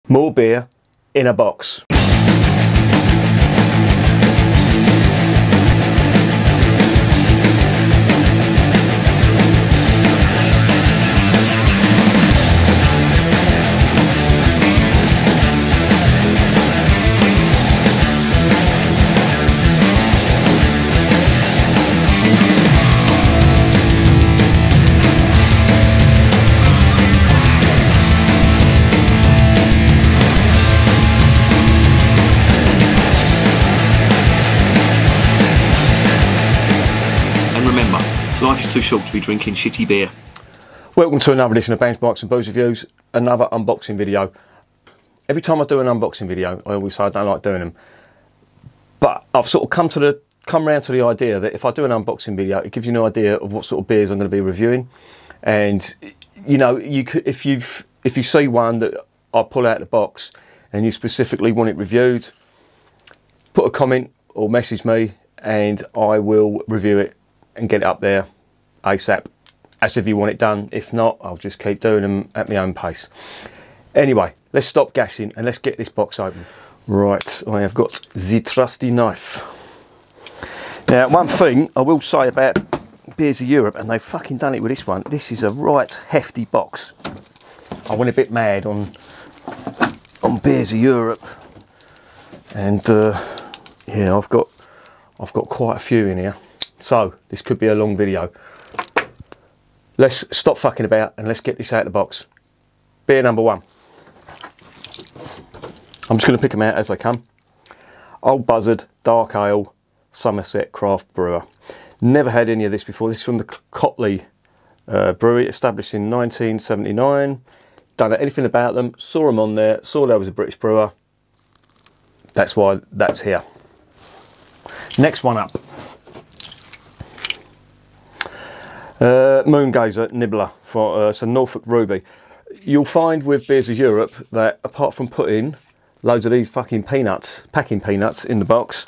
More beer in a box. Life is too short to be drinking shitty beer. Welcome to another edition of Bands, Bikes and Booze Reviews, another unboxing video. Every time I do an unboxing video, I always say I don't like doing them. But I've sort of come round to the idea that if I do an unboxing video, it gives you an idea of what sort of beers I'm going to be reviewing. And you know, you could, if you see one that I pull out of the box and you specifically want it reviewed, put a comment or message me and I will review it and get it up there ASAP, as if you want it done. If not, I'll just keep doing them at my own pace. Anyway, let's stop gassing and let's get this box open. Right, I have got the trusty knife. Now, one thing I will say about Beers of Europe, and they've fucking done it with this one, this is a right hefty box. I went a bit mad on Beers of Europe, and yeah, I've got quite a few in here. So this could be a long video. Let's stop fucking about and let's get this out of the box. Beer number one. I'm just going to pick them out as they come. Old Buzzard Dark Ale Somerset Craft Brewer. Never had any of this before. This is from the Cotley Brewery, established in 1979. Don't know anything about them. Saw them on there. Saw there was a British brewer. That's why that's here. Next one up. Moongazer Nibbler for it's a Norfolk Ruby. You'll find with Beers of Europe that apart from putting loads of these fucking peanuts, packing peanuts in the box,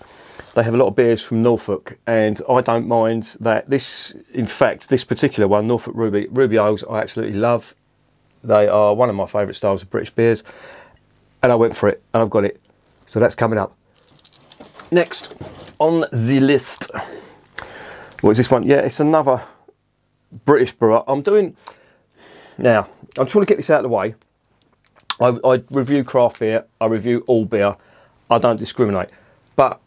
they have a lot of beers from Norfolk, and I don't mind that. This, in fact, this particular one, Norfolk Ruby Ales, I absolutely love. They are one of my favourite styles of British beers, and I went for it, and I've got it. So that's coming up. Next on the list, what is this one? Yeah, it's another British brewer. I'm doing now. I just want to get this out of the way. I review craft beer. I review all beer. I don't discriminate. But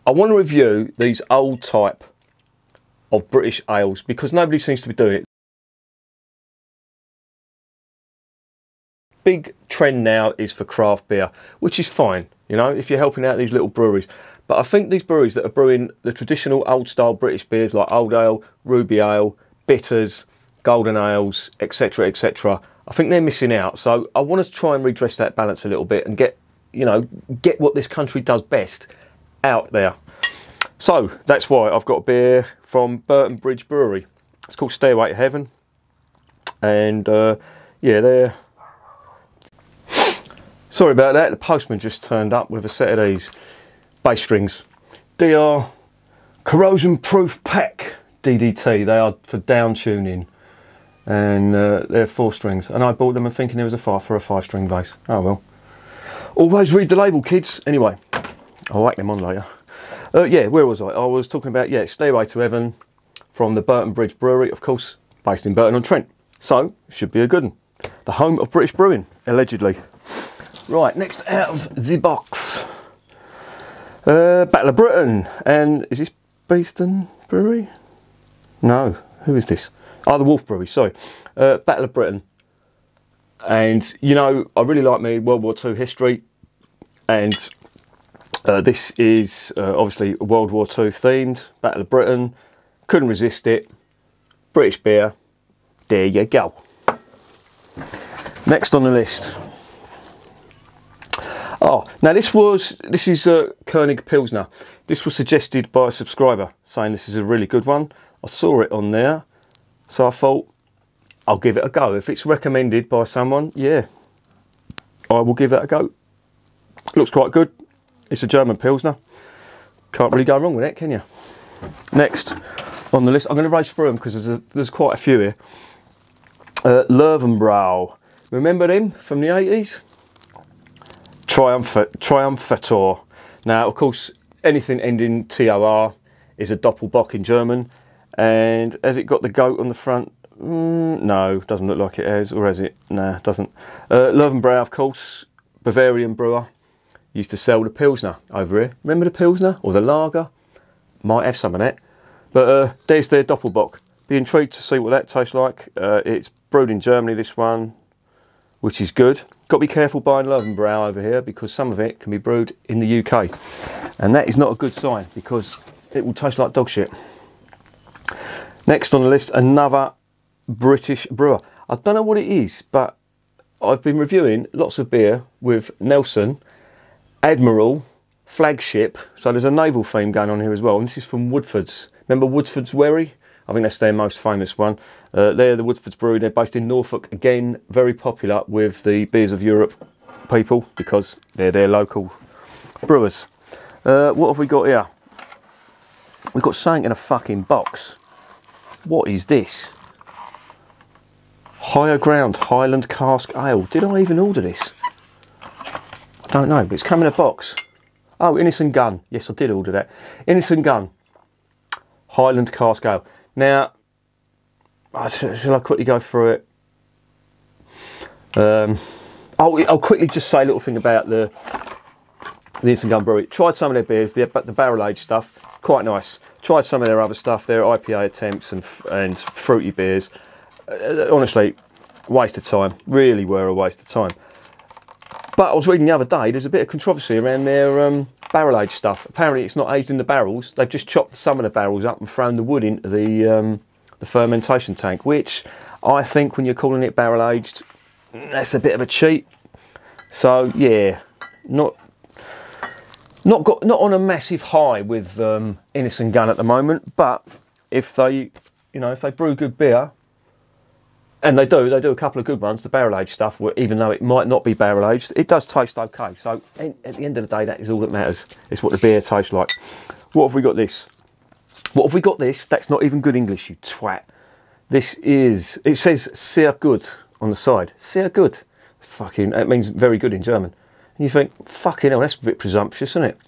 I want to review these old type of British ales because nobody seems to be doing it. Big trend now is for craft beer, which is fine. You know, if you're helping out these little breweries. But I think these breweries that are brewing the traditional old style British beers like Old Ale, Ruby Ale, bitters, golden ales, etc., etc., I think they're missing out. So I want to try and redress that balance a little bit and get what this country does best out there. So that's why I've got a beer from Burton Bridge Brewery. It's called Stairway to Heaven, and yeah, they're sorry about that. The postman just turned up with a set of these bass strings. DR corrosion proof pack. DDT, they are for down tuning, and they're 4 strings, and I bought them and thinking it was a 5-string bass. Oh well, always read the label, kids. Anyway, I'll whack them on later. Yeah, where was I? I was talking about, yeah, Stairway to Heaven from the Burton Bridge Brewery, of course, based in Burton-on-Trent. So should be a good one. The home of British brewing, allegedly. Right, next out of the box, Battle of Britain, and is this Beeston Brewery? No, who is this? Oh, the Wolf Brewery, sorry. Battle of Britain. And, you know, I really like me World War II history. And this is obviously World War II themed. Battle of Britain. Couldn't resist it. British beer. There you go. Next on the list. Oh, now this is Koenig Pilsner. This was suggested by a subscriber saying this is a really good one. I saw it on there, so I thought I'll give it a go. If it's recommended by someone, yeah, I will give it a go. Looks quite good. It's a German Pilsner. Can't really go wrong with it, can you? Next on the list, I'm going to race through them because there's quite a few here. Löwenbräu. Remember them from the 80s? Triumphator. Now, of course, anything ending TOR is a Doppelbock in German. And has it got the goat on the front? No, doesn't look like it has. Or has it? Nah, doesn't. Löwenbräu, of course, Bavarian brewer. Used to sell the Pilsner over here. Remember the Pilsner? Or the Lager? Might have some of that. But there's their Doppelbock. Be intrigued to see what that tastes like. It's brewed in Germany, this one, which is good. Got to be careful buying Löwenbräu over here because some of it can be brewed in the UK. And that is not a good sign because it will taste like dog shit. Next on the list, another British brewer. I don't know what it is, but I've been reviewing lots of beer with Nelson, Admiral, Flagship. So there's a naval theme going on here as well. And this is from Woodford's. Remember Woodford's Wherry? I think that's their most famous one. They're the Woodford's Brewery. They're based in Norfolk. Again, very popular with the Beers of Europe people because they're their local brewers. What have we got here? We've got something in a fucking box. What is this? Higher Ground Highland Cask Ale. Did I even order this? I don't know, but it's come in a box. Oh, Innocent Gun. Yes, I did order that. Innocent Gun Highland Cask Ale. Now, shall I quickly go through it? I'll quickly just say a little thing about the Innocent Gun Brewery. Tried some of their beers, the barrel aged stuff, quite nice. Tried some of their other stuff, their IPA attempts and fruity beers. Honestly, waste of time. Really were a waste of time. But I was reading the other day, there's a bit of controversy around their barrel aged stuff. Apparently it's not aged in the barrels. They've just chopped some of the barrels up and thrown the wood into the fermentation tank, which I think when you're calling it barrel aged, that's a bit of a cheat. So yeah, not on a massive high with Innocent Gun at the moment. But if they brew good beer, and they do a couple of good ones, the barrel aged stuff, even though it might not be barrel aged, it does taste okay. So at the end of the day, that is all that matters. It's what the beer tastes like. What have we got this? What have we got this? That's not even good English, you twat. This is, it says sehr gut on the side. Sehr gut. Fucking, it means very good in German. And you think, fucking hell, that's a bit presumptuous, isn't it?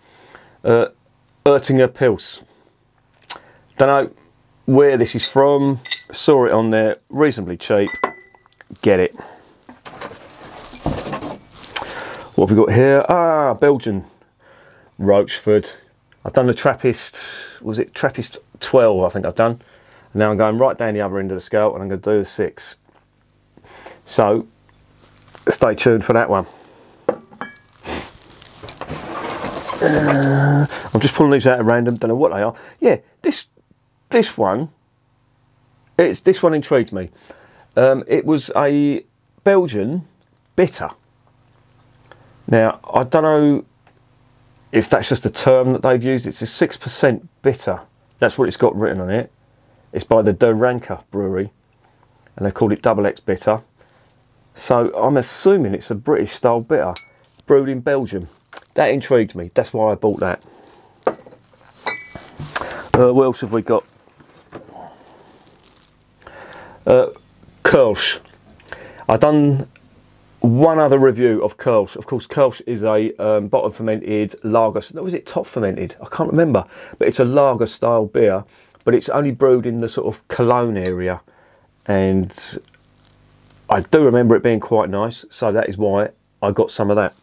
Oettinger Pils. Don't know where this is from. Saw it on there, reasonably cheap. Get it. What have we got here? Ah, Belgian. Rochefort. I've done the Trappist, was it Trappist 12 I think I've done. And now I'm going right down the other end of the scale and I'm going to do the 6. So, stay tuned for that one. I'm just pulling these out at random, don't know what they are. Yeah, this one intrigued me. It was a Belgian bitter. Now, I don't know if that's just a term that they've used. It's a 6% bitter. That's what it's got written on it. It's by the De Ranker Brewery, and they've called it Double X Bitter. So I'm assuming it's a British style bitter, brewed in Belgium. That intrigued me. That's why I bought that. What else have we got? Kölsch. I've done one other review of Kölsch. Of course, Kölsch is a bottom fermented lager. No, was it top fermented? I can't remember. But it's a lager style beer. But it's only brewed in the sort of Cologne area. And I do remember it being quite nice. So that is why I got some of that.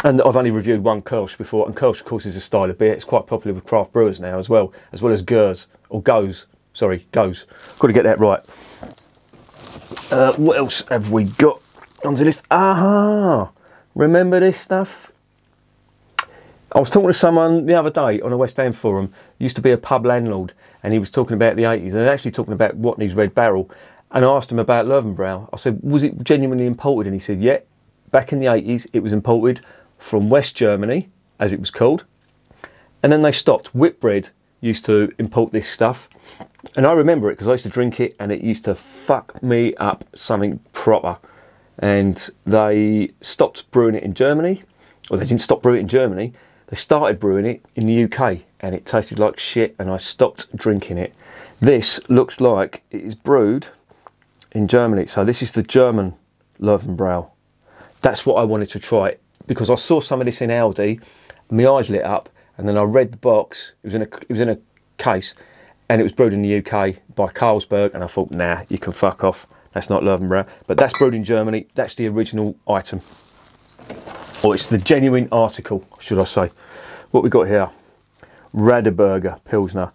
And I've only reviewed one Kölsch before. And Kölsch, of course, is a style of beer. It's quite popular with craft brewers now as well as Gers. Or Goes. Sorry, Goes. Got to get that right. What else have we got on the list? Aha! Remember this stuff? I was talking to someone the other day on a West Ham forum. Used to be a pub landlord, and he was talking about the 80s, and actually talking about Watney's Red Barrel. And I asked him about Löwenbräu. I said, was it genuinely imported? And he said, yeah, back in the 80s, it was imported from West Germany, as it was called. And then they stopped. Whitbread used to import this stuff. And I remember it because I used to drink it, and it used to fuck me up something proper. And they stopped brewing it in Germany. Or they didn't stop brewing it in Germany. They started brewing it in the UK, and it tasted like shit, and I stopped drinking it. This looks like it is brewed in Germany. So this is the German Löwenbräu. That's what I wanted to try. because I saw some of this in Aldi, and my eyes lit up, and then I read the box. It was in a case, and it was brewed in the UK by Carlsberg, and I thought, nah, you can fuck off. That's not Löwenbräu. But that's brewed in Germany. That's the original item. Or it's the genuine article, should I say. What we got here? Radeberger Pilsner.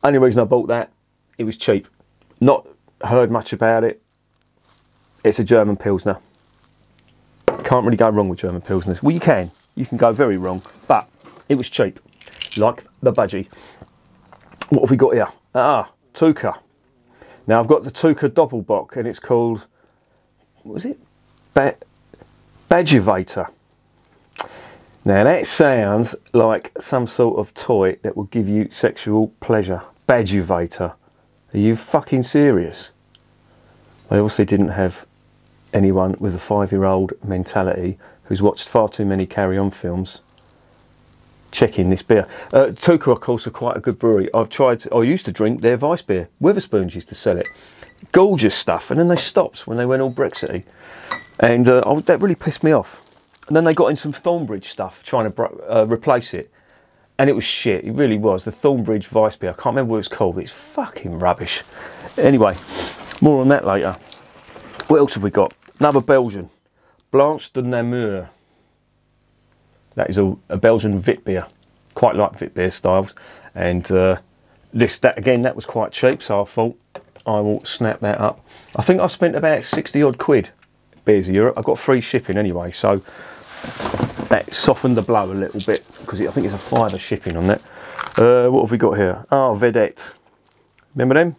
Only reason I bought that, it was cheap. Not heard much about it. It's a German Pilsner. Can't really go wrong with German Pilsners. Well, you can. You can go very wrong. But it was cheap. Like the budgie. What have we got here? Tuka. Now I've got the Tuka Doppelbock, and it's called, what was it? Badjuvator. Now that sounds like some sort of toy that will give you sexual pleasure. Badjuvator. Are you fucking serious? They obviously didn't have anyone with a 5-year-old mentality who's watched far too many Carry On films checking this beer. Tuka, of course, are quite a good brewery. I used to drink their Weiss beer. Witherspoons used to sell it. Gorgeous stuff. And then they stopped when they went all Brexity. And that really pissed me off. And then they got in some Thornbridge stuff, trying to replace it. And it was shit. It really was. The Thornbridge Weiss beer. I can't remember what it's called. It's fucking rubbish. Anyway, more on that later. What else have we got? Another Belgian. Blanche de Namur. That is a Belgian Vit beer. Quite like Vit beer styles. And that was quite cheap, so I thought I will snap that up. I think I spent about 60 odd quid. Beers of Europe. I got free shipping anyway, so that softened the blow a little bit, because I think it's a £5 shipping on that. What have we got here? Vedette. Remember them?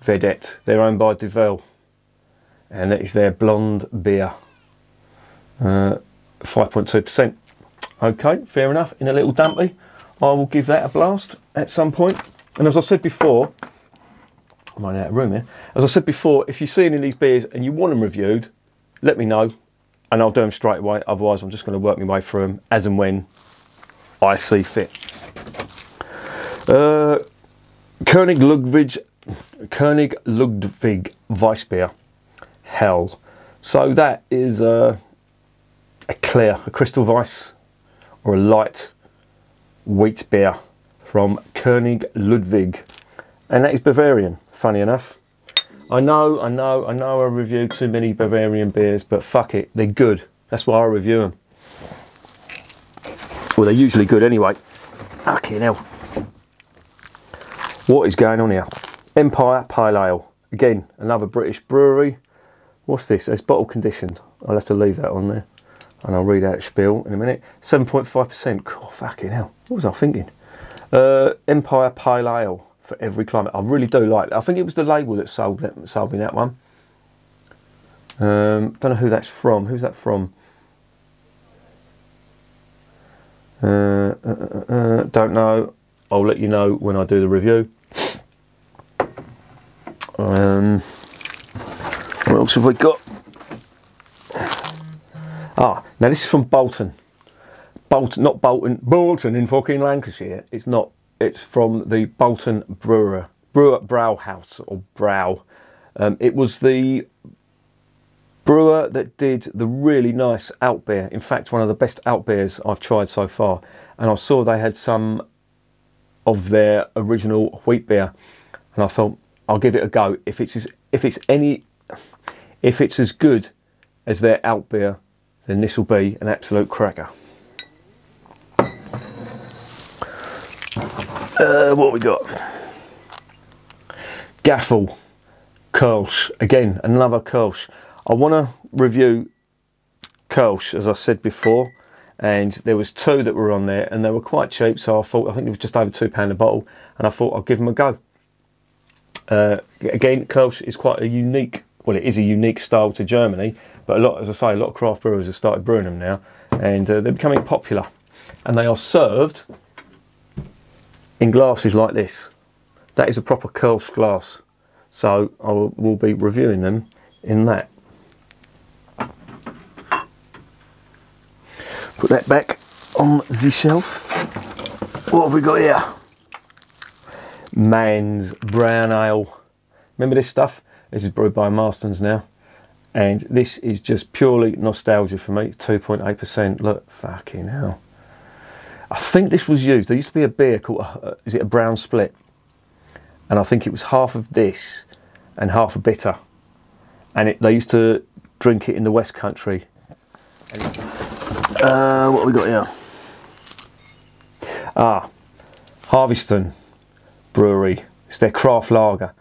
Vedette. They're owned by Duvel. And that is their blonde beer. 5.2%. Okay, fair enough. In a little dumpy, I will give that a blast at some point. And as I said before, I'm running out of room here. As I said before, if you see any of these beers and you want them reviewed, let me know, and I'll do them straight away. Otherwise, I'm just going to work my way through them as and when I see fit. König Ludwig Weissbier. Hell. So that is a crystal Weiss, or a light wheat beer from König Ludwig, and that is Bavarian. Funny enough, I know I review too many Bavarian beers, but fuck it, they're good. That's why I review them. Well, they're usually good anyway. Fucking hell. What is going on here? Empire Pale Ale. Again, another British brewery. What's this? It's bottle conditioned. I'll have to leave that on there, and I'll read out spiel in a minute. 7.5%. God, fucking hell. What was I thinking? Empire Pale Ale for every climate. I really do like it. I think it was the label that sold me that one. Don't know who that's from. Who's that from? Don't know. I'll let you know when I do the review. What else have we got? Now this is from Bolton. Bolton in fucking Lancashire. It's not. It's from the Bolton Brauhaus, or Brow. It was the brewer that did the really nice alt beer. In fact, one of the best alt beers I've tried so far. And I saw they had some of their original wheat beer, and I thought I'll give it a go. If it's as good as their alt beer, then this will be an absolute cracker. What we got? Gaffel Kölsch. Again, another Kölsch. I want to review Kölsch, as I said before, and there was two that were on there, and they were quite cheap, so I think it was just over £2 a bottle, and I thought I'll give them a go. Again, Kölsch is quite a unique, well, it is a unique style to Germany, but as I say, a lot of craft brewers have started brewing them now, and they're becoming popular, and they are served in glasses like this. That is a proper Kölsch glass, so I will be reviewing them in that. Put that back on the shelf. What have we got here? Man's Brown Ale. Remember this stuff? This is brewed by Marston's now. And this is just purely nostalgia for me. 2.8%. Look, fucking hell. I think this was used. There used to be a beer called, is it a brown split? And I think it was half of this and half a bitter. And they used to drink it in the West Country. What have we got here? Harveston Brewery. It's their craft lager.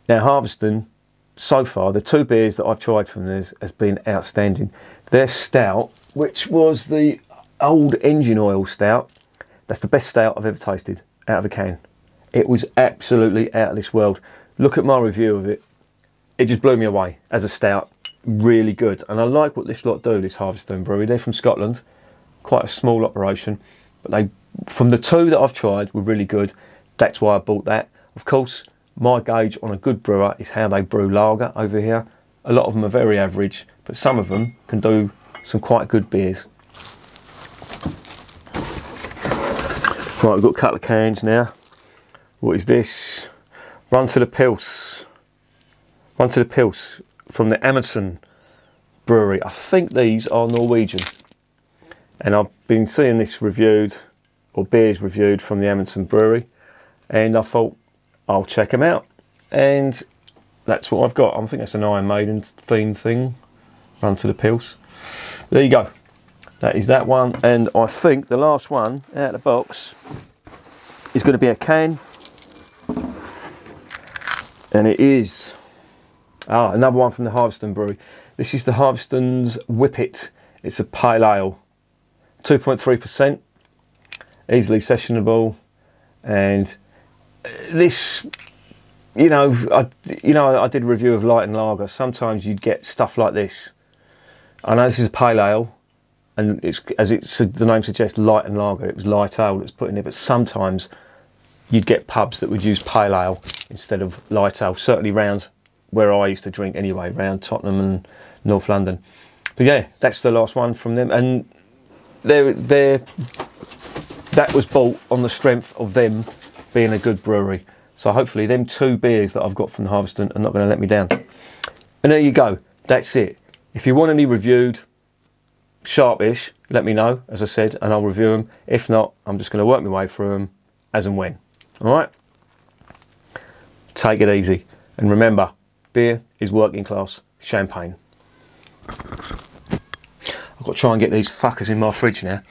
Now, Harveston, so far, the 2 beers that I've tried from this has been outstanding. Their stout, which was the old engine oil stout, that's the best stout I've ever tasted out of a can. It was absolutely out of this world. Look at my review of it. It just blew me away as a stout. Really good. And I like what this lot do, this Harveston Brewery. They're from Scotland. Quite a small operation. But they, from the 2 that I've tried, were really good. That's why I bought that. Of course, my gauge on a good brewer is how they brew lager over here. A lot of them are very average, but some of them can do some quite good beers. Right, we've got a couple of cans now. What is this? Run to the Pils. Run to the Pils from the Amundsen Brewery. I think these are Norwegian. And I've been seeing this reviewed, or beers reviewed from the Amundsen Brewery. And I thought, I'll check them out. And that's what I've got. I think that's an Iron Maiden themed thing. Run to the Pils. There you go. That is that one. And I think the last one out of the box is going to be a can. And it is another one from the Harveston Brewery. This is the Harveston's Whippet. It's a pale ale. 2.3%. Easily sessionable. And this, I did a review of light and lager. Sometimes you'd get stuff like this. I know this is a pale ale, and it's, as the name suggests, light and lager. It was light ale that's put in there, but sometimes you'd get pubs that would use pale ale instead of light ale. Certainly round where I used to drink anyway, round Tottenham and North London. But yeah, that's the last one from them, and that was bought on the strength of them being a good brewery. So hopefully them 2 beers that I've got from Harveston are not going to let me down. And there you go. That's it. If you want any reviewed, sharpish, let me know, as I said, and I'll review them. If not, I'm just going to work my way through them as and when. Alright? Take it easy. And remember, beer is working class champagne. I've got to try and get these fuckers in my fridge now.